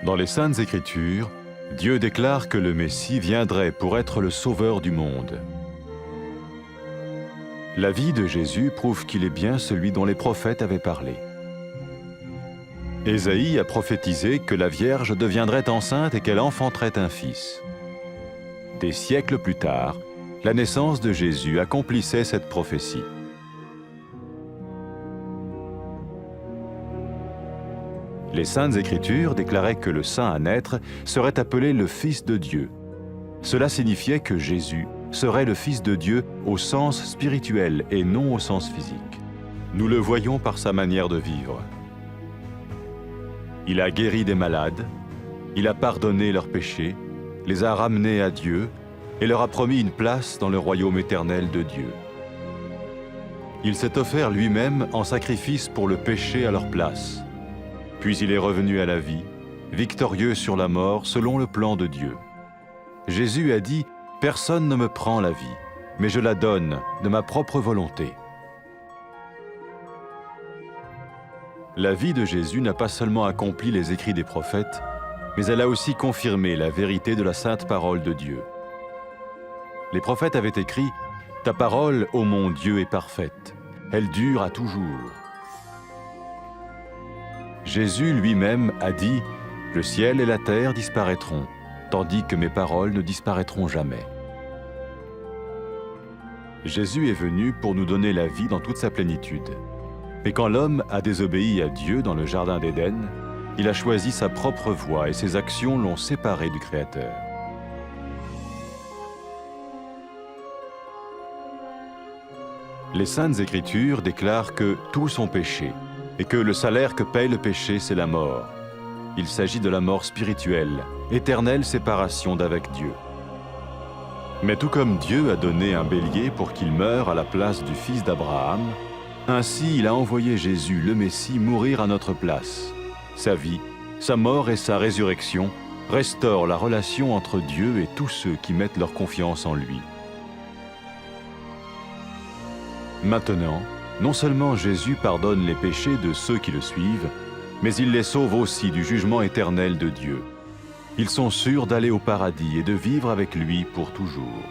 Dans les Saintes Écritures, Dieu déclare que le Messie viendrait pour être le sauveur du monde. La vie de Jésus prouve qu'il est bien celui dont les prophètes avaient parlé. Ésaïe a prophétisé que la Vierge deviendrait enceinte et qu'elle enfanterait un fils. Des siècles plus tard, la naissance de Jésus accomplissait cette prophétie. Les Saintes Écritures déclaraient que le saint à naître serait appelé le Fils de Dieu. Cela signifiait que Jésus serait le Fils de Dieu au sens spirituel et non au sens physique. Nous le voyons par sa manière de vivre. Il a guéri des malades, il a pardonné leurs péchés, les a ramenés à Dieu et leur a promis une place dans le royaume éternel de Dieu. Il s'est offert lui-même en sacrifice pour le péché à leur place. Puis il est revenu à la vie, victorieux sur la mort selon le plan de Dieu. Jésus a dit « Personne ne me prend la vie, mais je la donne de ma propre volonté ». La vie de Jésus n'a pas seulement accompli les écrits des prophètes, mais elle a aussi confirmé la vérité de la sainte parole de Dieu. Les prophètes avaient écrit « Ta parole, ô mon Dieu, est parfaite, elle dure à toujours ». Jésus lui-même a dit « Le ciel et la terre disparaîtront, tandis que mes paroles ne disparaîtront jamais. » Jésus est venu pour nous donner la vie dans toute sa plénitude. Mais quand l'homme a désobéi à Dieu dans le jardin d'Éden, il a choisi sa propre voie et ses actions l'ont séparé du Créateur. Les Saintes Écritures déclarent que tous ont péché et que le salaire que paye le péché, c'est la mort. Il s'agit de la mort spirituelle, éternelle séparation d'avec Dieu. Mais tout comme Dieu a donné un bélier pour qu'il meure à la place du fils d'Abraham, ainsi il a envoyé Jésus, le Messie, mourir à notre place. Sa vie, sa mort et sa résurrection restaurent la relation entre Dieu et tous ceux qui mettent leur confiance en lui. Maintenant, non seulement Jésus pardonne les péchés de ceux qui le suivent, mais il les sauve aussi du jugement éternel de Dieu. Ils sont sûrs d'aller au paradis et de vivre avec lui pour toujours.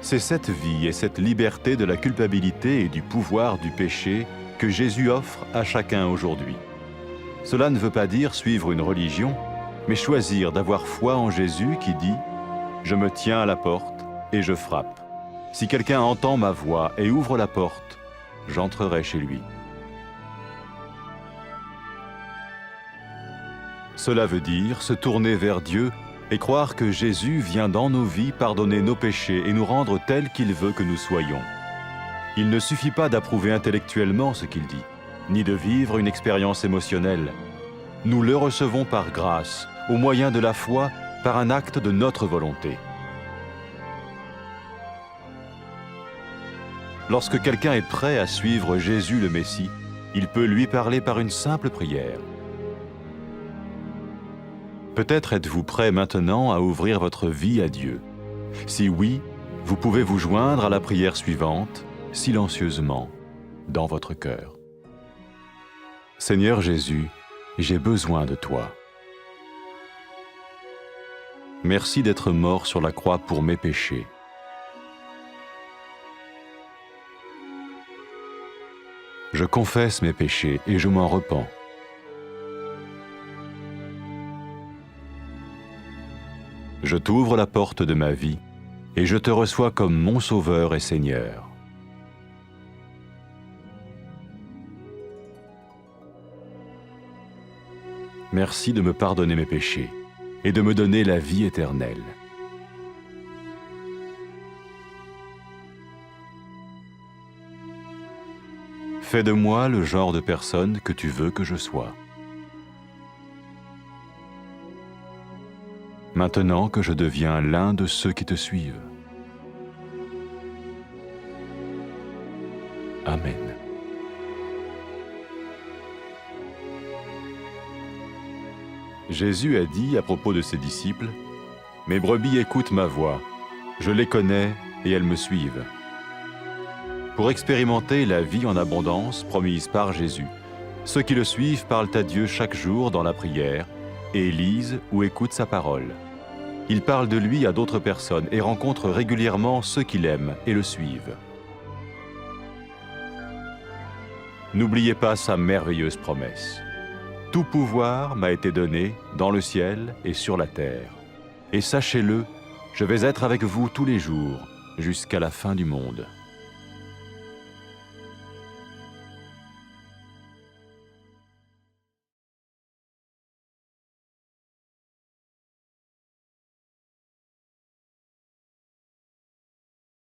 C'est cette vie et cette liberté de la culpabilité et du pouvoir du péché que Jésus offre à chacun aujourd'hui. Cela ne veut pas dire suivre une religion, mais choisir d'avoir foi en Jésus qui dit « Je me tiens à la porte et je frappe. Si quelqu'un entend ma voix et ouvre la porte, j'entrerai chez lui. » Cela veut dire se tourner vers Dieu et croire que Jésus vient dans nos vies pardonner nos péchés et nous rendre tels qu'il veut que nous soyons. Il ne suffit pas d'approuver intellectuellement ce qu'il dit, ni de vivre une expérience émotionnelle. Nous le recevons par grâce, au moyen de la foi, par un acte de notre volonté. Lorsque quelqu'un est prêt à suivre Jésus le Messie, il peut lui parler par une simple prière. Peut-être êtes-vous prêt maintenant à ouvrir votre vie à Dieu. Si oui, vous pouvez vous joindre à la prière suivante, silencieusement, dans votre cœur. Seigneur Jésus, j'ai besoin de toi. Merci d'être mort sur la croix pour mes péchés. Je confesse mes péchés et je m'en repens. Je t'ouvre la porte de ma vie et je te reçois comme mon Sauveur et Seigneur. Merci de me pardonner mes péchés et de me donner la vie éternelle. Fais de moi le genre de personne que tu veux que je sois. Maintenant que je deviens l'un de ceux qui te suivent. Amen. Jésus a dit à propos de ses disciples, « Mes brebis écoutent ma voix, je les connais et elles me suivent. » Pour expérimenter la vie en abondance promise par Jésus, Ceux qui le suivent parlent à Dieu chaque jour dans la prière et lisent ou écoutent sa parole. Ils parlent de lui à d'autres personnes et rencontrent régulièrement ceux qui l'aiment et le suivent. N'oubliez pas sa merveilleuse promesse. Tout pouvoir m'a été donné dans le ciel et sur la terre. Et sachez-le, je vais être avec vous tous les jours jusqu'à la fin du monde.